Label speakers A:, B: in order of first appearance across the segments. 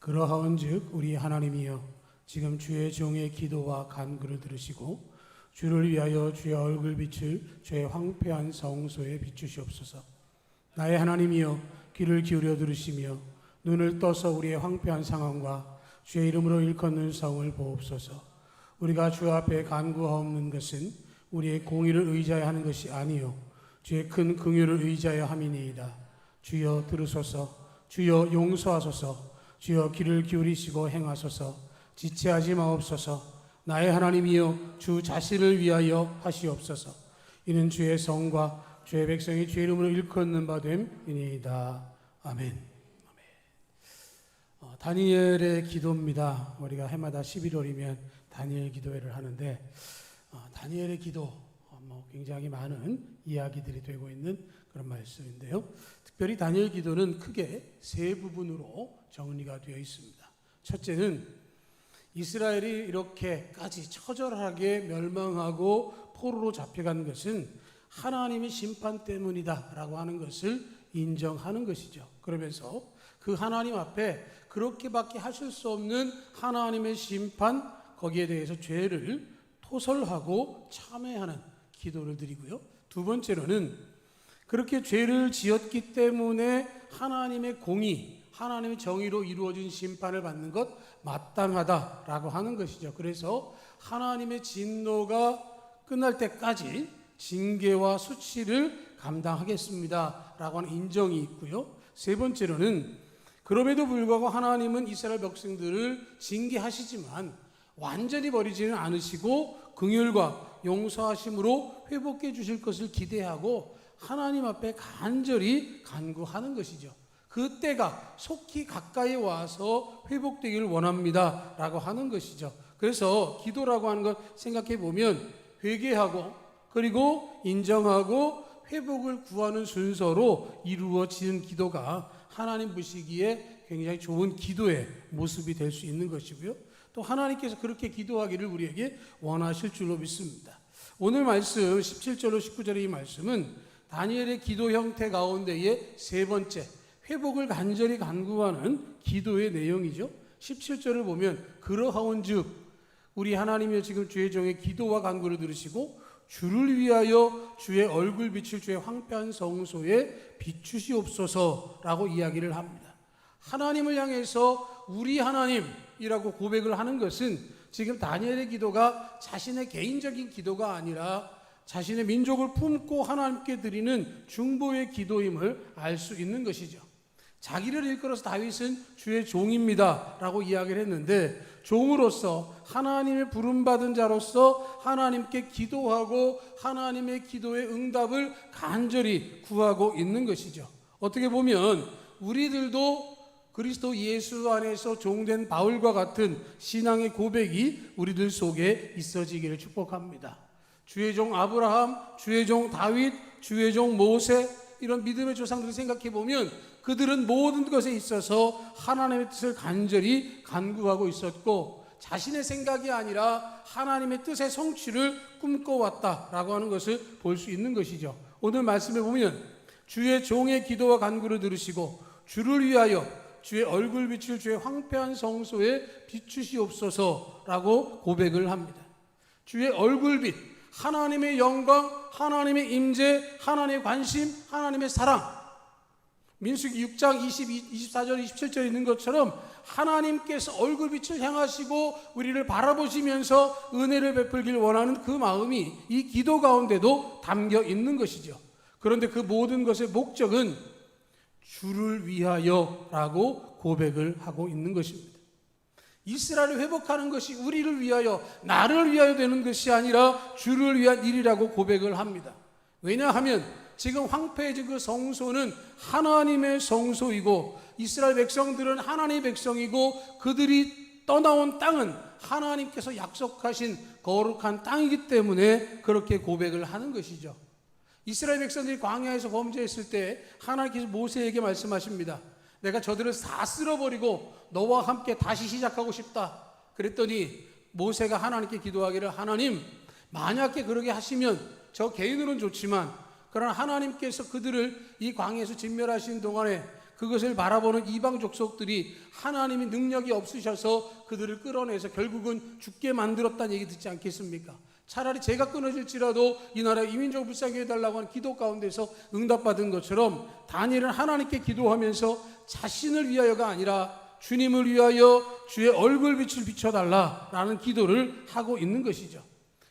A: 그러하온즉 우리 하나님이여 지금 주의 종의 기도와 간구를 들으시고 주를 위하여 주의 얼굴 빛을 주의 황폐한 성소에 비추시옵소서. 나의 하나님이여 귀를 기울여 들으시며 눈을 떠서 우리의 황폐한 상황과 주의 이름으로 일컫는 성을 보옵소서. 우리가 주 앞에 간구하옵는 것은 우리의 공의를 의지하여 하는 것이 아니요 주의 큰 긍휼을 의지하여 함이니이다. 주여 들으소서. 주여 용서하소서. 주여 귀를 기울이시고 행하소서. 지체하지 마옵소서. 나의 하나님이여 주 자신을 위하여 하시옵소서. 이는 주의 성과 주의 백성이 주의 이름으로 일컫는 바 됨이니이다. 아멘. 다니엘의 기도입니다. 우리가 해마다 11월이면 다니엘 기도회를 하는데 다니엘의 기도 굉장히 많은 이야기들이 되고 있는 그런 말씀인데요. 특별히 다니엘 기도는 크게 세 부분으로 정리가 되어 있습니다. 첫째는 이스라엘이 이렇게까지 처절하게 멸망하고 포로로 잡혀간 것은 하나님의 심판 때문이다라고 하는 것을 인정하는 것이죠. 그러면서 그 하나님 앞에 그렇게밖에 하실 수 없는 하나님의 심판, 거기에 대해서 죄를 토설하고 참회하는 기도를 드리고요. 두 번째로는 그렇게 죄를 지었기 때문에 하나님의 공의, 하나님의 정의로 이루어진 심판을 받는 것 마땅하다라고 하는 것이죠. 그래서 하나님의 진노가 끝날 때까지 징계와 수치를 감당하겠습니다라고 하는 인정이 있고요. 세 번째로는 그럼에도 불구하고 하나님은 이스라엘 백성들을 징계하시지만 완전히 버리지는 않으시고 긍휼과 용서하심으로 회복해 주실 것을 기대하고 하나님 앞에 간절히 간구하는 것이죠. 그때가 속히 가까이 와서 회복되기를 원합니다 라고 하는 것이죠. 그래서 기도라고 하는 것 생각해 보면 회개하고 그리고 인정하고 회복을 구하는 순서로 이루어지는 기도가 하나님 보시기에 굉장히 좋은 기도의 모습이 될 수 있는 것이고요. 또 하나님께서 그렇게 기도하기를 우리에게 원하실 줄로 믿습니다. 오늘 말씀 17절로 19절의 이 말씀은 다니엘의 기도 형태 가운데의 세 번째, 회복을 간절히 간구하는 기도의 내용이죠. 17절을 보면 그러하온즉 우리 하나님이여 지금 주의 종의 기도와 간구를 들으시고 주를 위하여 주의 얼굴 빛을 주의 황폐한 성소에 비추시옵소서라고 이야기를 합니다. 하나님을 향해서 우리 하나님이라고 고백을 하는 것은 지금 다니엘의 기도가 자신의 개인적인 기도가 아니라 자신의 민족을 품고 하나님께 드리는 중보의 기도임을 알 수 있는 것이죠. 자기를 일컬어서 다윗은 주의 종입니다 라고 이야기를 했는데 종으로서 하나님의 부름받은 자로서 하나님께 기도하고 하나님의 기도의 응답을 간절히 구하고 있는 것이죠. 어떻게 보면 우리들도 그리스도 예수 안에서 종된 바울과 같은 신앙의 고백이 우리들 속에 있어지기를 축복합니다. 주의 종 아브라함, 주의 종 다윗, 주의 종 모세, 이런 믿음의 조상들을 생각해 보면 그들은 모든 것에 있어서 하나님의 뜻을 간절히 간구하고 있었고 자신의 생각이 아니라 하나님의 뜻의 성취를 꿈꿔왔다라고 하는 것을 볼 수 있는 것이죠. 오늘 말씀에 보면 주의 종의 기도와 간구를 들으시고 주를 위하여 주의 얼굴 빛을 주의 황폐한 성소에 비추시옵소서라고 고백을 합니다. 주의 얼굴 빛, 하나님의 영광, 하나님의 임재, 하나님의 관심, 하나님의 사랑. 민수기 6장 24절 27절에 있는 것처럼 하나님께서 얼굴빛을 향하시고 우리를 바라보시면서 은혜를 베풀길 원하는 그 마음이 이 기도 가운데도 담겨 있는 것이죠. 그런데 그 모든 것의 목적은 주를 위하여라고 고백을 하고 있는 것입니다. 이스라엘을 회복하는 것이 우리를 위하여, 나를 위하여 되는 것이 아니라 주를 위한 일이라고 고백을 합니다. 왜냐하면 지금 황폐해진 그 성소는 하나님의 성소이고 이스라엘 백성들은 하나님의 백성이고 그들이 떠나온 땅은 하나님께서 약속하신 거룩한 땅이기 때문에 그렇게 고백을 하는 것이죠. 이스라엘 백성들이 광야에서 범죄했을 때 하나님께서 모세에게 말씀하십니다. 내가 저들을 다 쓸어버리고 너와 함께 다시 시작하고 싶다. 그랬더니 모세가 하나님께 기도하기를 하나님, 만약에 그러게 하시면 저 개인으로는 좋지만 그러나 하나님께서 그들을 이 광야에서 진멸하신 동안에 그것을 바라보는 이방 족속들이 하나님이 능력이 없으셔서 그들을 끌어내서 결국은 죽게 만들었다는 얘기 듣지 않겠습니까? 차라리 제가 끊어질지라도 이 나라에 이민족을 불쌍히 해달라고 하는 기도 가운데서 응답받은 것처럼 다니엘은 하나님께 기도하면서 자신을 위하여가 아니라 주님을 위하여 주의 얼굴빛을 비춰달라라는 기도를 하고 있는 것이죠.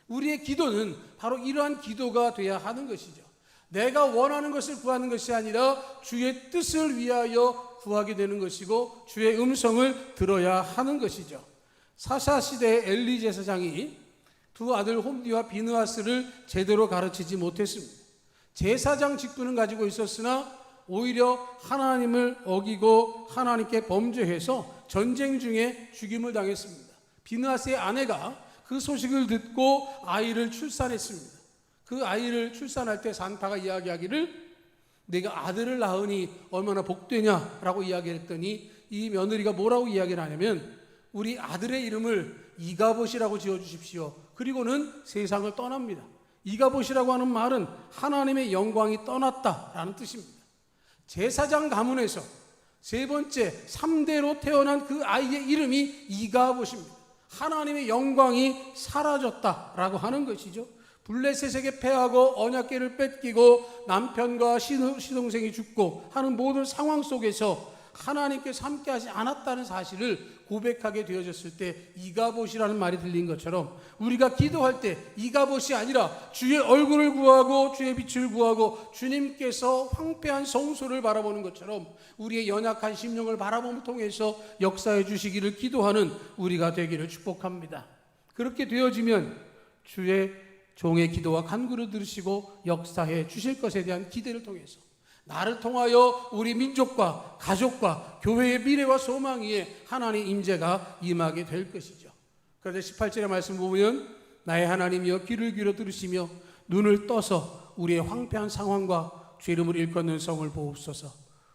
A: 우리의 기도는 바로 이러한 기도가 돼야 하는 것이죠. 내가 원하는 것을 구하는 것이 아니라 주의 뜻을 위하여 구하게 되는 것이고 주의 음성을 들어야 하는 것이죠. 사사시대의 엘리 제사장이 두 아들 홈디와 비느하스를 제대로 가르치지 못했습니다. 제사장 직분은 가지고 있었으나 오히려 하나님을 어기고 하나님께 범죄해서 전쟁 중에 죽임을 당했습니다. 비느하스의 아내가 그 소식을 듣고 아이를 출산했습니다. 그 아이를 출산할 때 산타가 이야기하기를 내가 아들을 낳으니 얼마나 복되냐라고 이야기했더니 이 며느리가 뭐라고 이야기를 하냐면 우리 아들의 이름을 이가봇이라고 지어주십시오. 그리고는 세상을 떠납니다. 이가봇이라고 하는 말은 하나님의 영광이 떠났다라는 뜻입니다. 제사장 가문에서 세 번째 3대로 태어난 그 아이의 이름이 이가봇입니다. 하나님의 영광이 사라졌다라고 하는 것이죠. 블레셋에게 패하고 언약궤를 뺏기고 남편과 시동생이 죽고 하는 모든 상황 속에서 하나님께서 함께하지 않았다는 사실을 고백하게 되어졌을 때 이가봇이라는 말이 들린 것처럼 우리가 기도할 때 이가봇이 아니라 주의 얼굴을 구하고 주의 빛을 구하고 주님께서 황폐한 성소를 바라보는 것처럼 우리의 연약한 심령을 바라봄을 통해서 역사해 주시기를 기도하는 우리가 되기를 축복합니다. 그렇게 되어지면 주의 종의 기도와 간구를 들으시고 역사해 주실 것에 대한 기대를 통해서 나를 통하여 우리 민족과 가족과 교회의 미래와 소망 위에 하나님의 임재가 임하게 될 것이죠. 그런데 18절의 말씀 보면 나의 하나님이여 귀를 기울여 들으시며 눈을 떠서 우리의 황폐한 상황과 죄 이름을 일컫는 성을 보옵소서.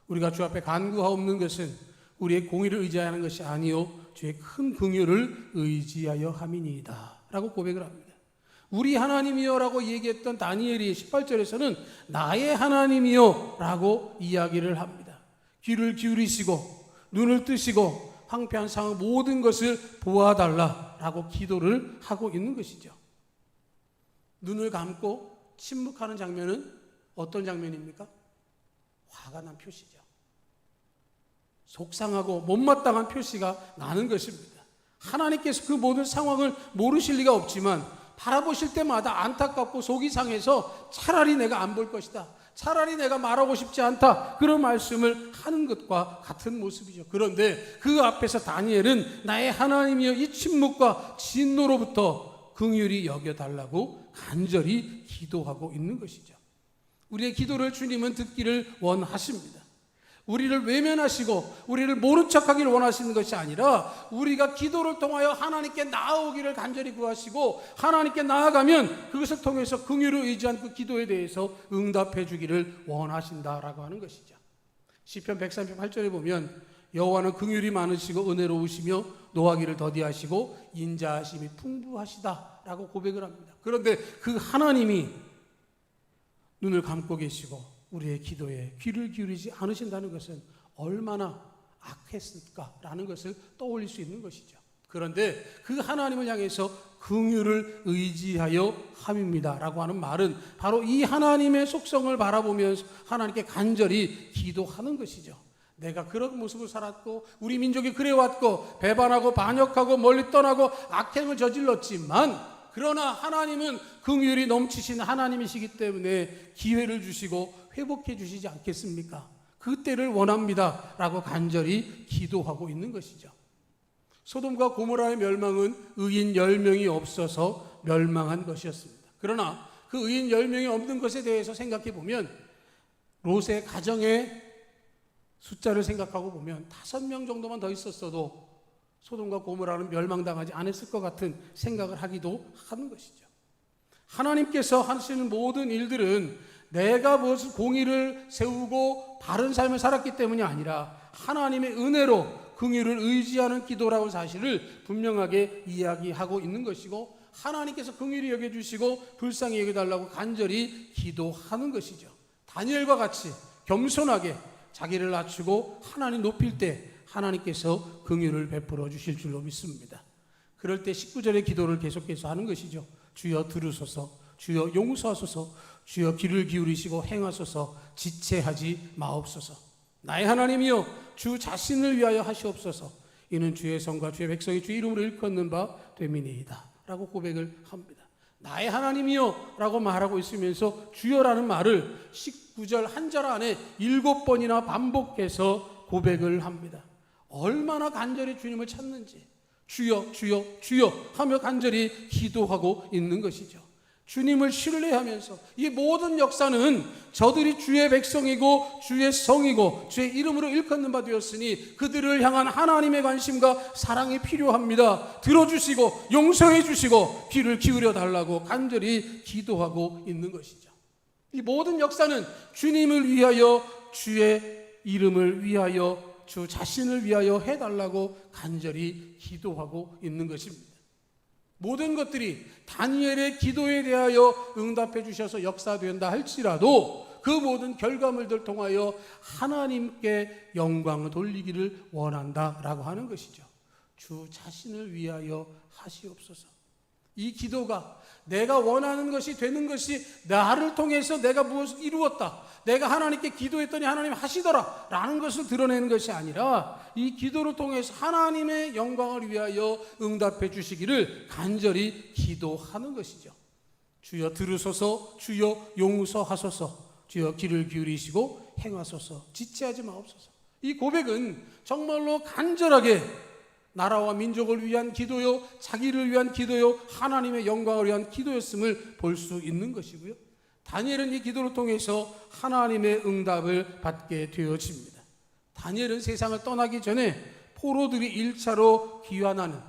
A: 우리가 주 앞에 간구하옵는 것은 우리의 공의를 의지하는 것이 아니요 주의 큰 긍휼을 의지하여 함이니이다 라고 고백을 합니다. 우리 하나님이여 라고 얘기했던 다니엘이 18절에서는 나의 하나님이여 라고 이야기를 합니다. 귀를 기울이시고 눈을 뜨시고 황폐한 상황 모든 것을 보아달라 라고 기도를 하고 있는 것이죠. 눈을 감고 침묵하는 장면은 어떤 장면입니까? 화가 난 표시죠. 속상하고 못마땅한 표시가 나는 것입니다. 하나님께서 그 모든 상황을 모르실 리가 없지만 바라보실 때마다 안타깝고 속이 상해서 차라리 내가 안 볼 것이다. 차라리 내가 말하고 싶지 않다. 그런 말씀을 하는 것과 같은 모습이죠. 그런데 그 앞에서 다니엘은 나의 하나님이여 이 침묵과 진노로부터 긍휼히 여겨달라고 간절히 기도하고 있는 것이죠. 우리의 기도를 주님은 듣기를 원하십니다. 우리를 외면하시고 우리를 모른 척하기를 원하시는 것이 아니라 우리가 기도를 통하여 하나님께 나아오기를 간절히 구하시고 하나님께 나아가면 그것을 통해서 긍휼을 의지한 그 기도에 대해서 응답해 주기를 원하신다라고 하는 것이죠. 시편 138절에 보면 여호와는 긍휼이 많으시고 은혜로우시며 노하기를 더디하시고 인자하심이 풍부하시다라고 고백을 합니다. 그런데 그 하나님이 눈을 감고 계시고 우리의 기도에 귀를 기울이지 않으신다는 것은 얼마나 악했을까라는 것을 떠올릴 수 있는 것이죠. 그런데 그 하나님을 향해서 긍휼을 의지하여 함입니다라고 하는 말은 바로 이 하나님의 속성을 바라보면서 하나님께 간절히 기도하는 것이죠. 내가 그런 모습을 살았고 우리 민족이 그래왔고 배반하고 반역하고 멀리 떠나고 악행을 저질렀지만 그러나 하나님은 긍휼이 넘치신 하나님이시기 때문에 기회를 주시고 회복해 주시지 않겠습니까? 그 때를 원합니다 라고 간절히 기도하고 있는 것이죠. 소돔과 고모라의 멸망은 의인 10명이 없어서 멸망한 것이었습니다. 그러나 그 의인 10명이 없는 것에 대해서 생각해 보면 롯의 가정의 숫자를 생각하고 보면 5명 정도만 더 있었어도 소돔과 고모라는 멸망당하지 않았을 것 같은 생각을 하기도 하는 것이죠. 하나님께서 하시는 모든 일들은 내가 무엇을 공의를 세우고 바른 삶을 살았기 때문이 아니라 하나님의 은혜로 긍휼을 의지하는 기도라는 사실을 분명하게 이야기하고 있는 것이고 하나님께서 긍휼히 여겨주시고 불쌍히 여겨달라고 간절히 기도하는 것이죠. 다니엘과 같이 겸손하게 자기를 낮추고 하나님 높일 때 하나님께서 긍휼을 베풀어 주실 줄로 믿습니다. 그럴 때 19절의 기도를 계속해서 하는 것이죠. 주여 들으소서, 주여 용서하소서, 주여 귀를 기울이시고 행하소서, 지체하지 마옵소서. 나의 하나님이여 주 자신을 위하여 하시옵소서. 이는 주의 성과 주의 백성이 주의 이름으로 일컫는 바 됨이니이다 라고 고백을 합니다. 나의 하나님이여 라고 말하고 있으면서 주여라는 말을 19절 한 절 안에 7번이나 반복해서 고백을 합니다. 얼마나 간절히 주님을 찾는지 주여 주여 주여 하며 간절히 기도하고 있는 것이죠. 주님을 신뢰하면서 이 모든 역사는 저들이 주의 백성이고 주의 성이고 주의 이름으로 일컫는 바 되었으니 그들을 향한 하나님의 관심과 사랑이 필요합니다. 들어주시고 용서해 주시고 귀를 기울여 달라고 간절히 기도하고 있는 것이죠. 이 모든 역사는 주님을 위하여 주의 이름을 위하여 주 자신을 위하여 해달라고 간절히 기도하고 있는 것입니다. 모든 것들이 다니엘의 기도에 대하여 응답해 주셔서 역사된다 할지라도 그 모든 결과물들 통하여 하나님께 영광을 돌리기를 원한다라고 하는 것이죠. 주 자신을 위하여 하시옵소서. 이 기도가 내가 원하는 것이 되는 것이 나를 통해서 내가 무엇을 이루었다, 내가 하나님께 기도했더니 하나님 하시더라 라는 것을 드러내는 것이 아니라 이 기도를 통해서 하나님의 영광을 위하여 응답해 주시기를 간절히 기도하는 것이죠. 주여 들으소서, 주여 용서하소서, 주여 귀를 기울이시고 행하소서, 지체하지 마옵소서. 이 고백은 정말로 간절하게 나라와 민족을 위한 기도요, 자기를 위한 기도요, 하나님의 영광을 위한 기도였음을 볼 수 있는 것이고요. 다니엘은 이 기도를 통해서 하나님의 응답을 받게 되어집니다. 다니엘은 세상을 떠나기 전에 포로들이 1차로 귀환하는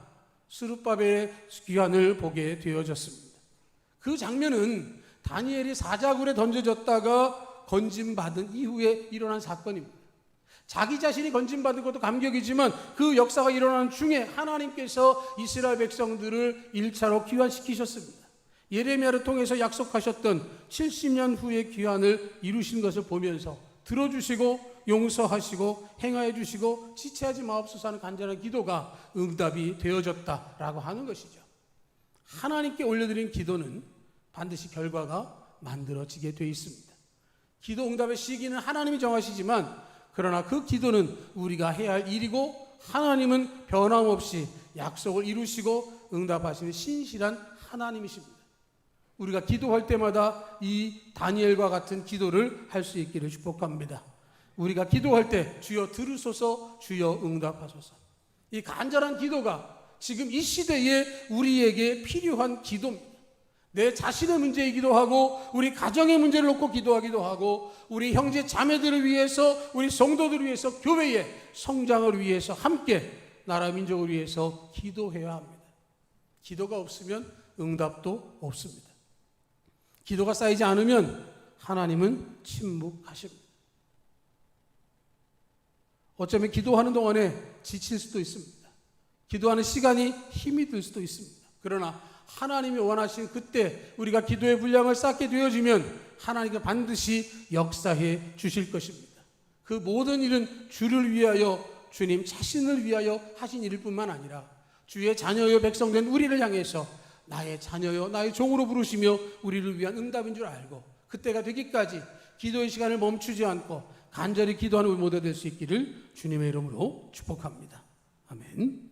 A: 스룹바벨의 귀환을 보게 되어졌습니다. 그 장면은 다니엘이 사자굴에 던져졌다가 건짐받은 이후에 일어난 사건입니다. 자기 자신이 건짐받은 것도 감격이지만 그 역사가 일어나는 중에 하나님께서 이스라엘 백성들을 1차로 귀환시키셨습니다. 예레미야를 통해서 약속하셨던 70년 후의 귀환을 이루신 것을 보면서 들어주시고 용서하시고 행하여 주시고 지체하지 마옵소서 하는 간절한 기도가 응답이 되어졌다라고 하는 것이죠. 하나님께 올려드린 기도는 반드시 결과가 만들어지게 되어 있습니다. 기도 응답의 시기는 하나님이 정하시지만 그러나 그 기도는 우리가 해야 할 일이고 하나님은 변함없이 약속을 이루시고 응답하시는 신실한 하나님이십니다. 우리가 기도할 때마다 이 다니엘과 같은 기도를 할 수 있기를 축복합니다. 우리가 기도할 때 주여 들으소서, 주여 응답하소서. 이 간절한 기도가 지금 이 시대에 우리에게 필요한 기도입니다. 내 자신의 문제이기도 하고 우리 가정의 문제를 놓고 기도하기도 하고 우리 형제 자매들을 위해서 우리 성도들을 위해서 교회의 성장을 위해서 함께 나라 민족을 위해서 기도해야 합니다. 기도가 없으면 응답도 없습니다. 기도가 쌓이지 않으면 하나님은 침묵하십니다. 어쩌면 기도하는 동안에 지칠 수도 있습니다. 기도하는 시간이 힘이 들 수도 있습니다. 그러나 하나님이 원하신 그때 우리가 기도의 분량을 쌓게 되어지면 하나님께 반드시 역사해 주실 것입니다. 그 모든 일은 주를 위하여 주님 자신을 위하여 하신 일일 뿐만 아니라 주의 자녀여 백성된 우리를 향해서 나의 자녀여 나의 종으로 부르시며 우리를 위한 응답인 줄 알고 그때가 되기까지 기도의 시간을 멈추지 않고 간절히 기도하는 우리 모두 될 수 있기를 주님의 이름으로 축복합니다. 아멘.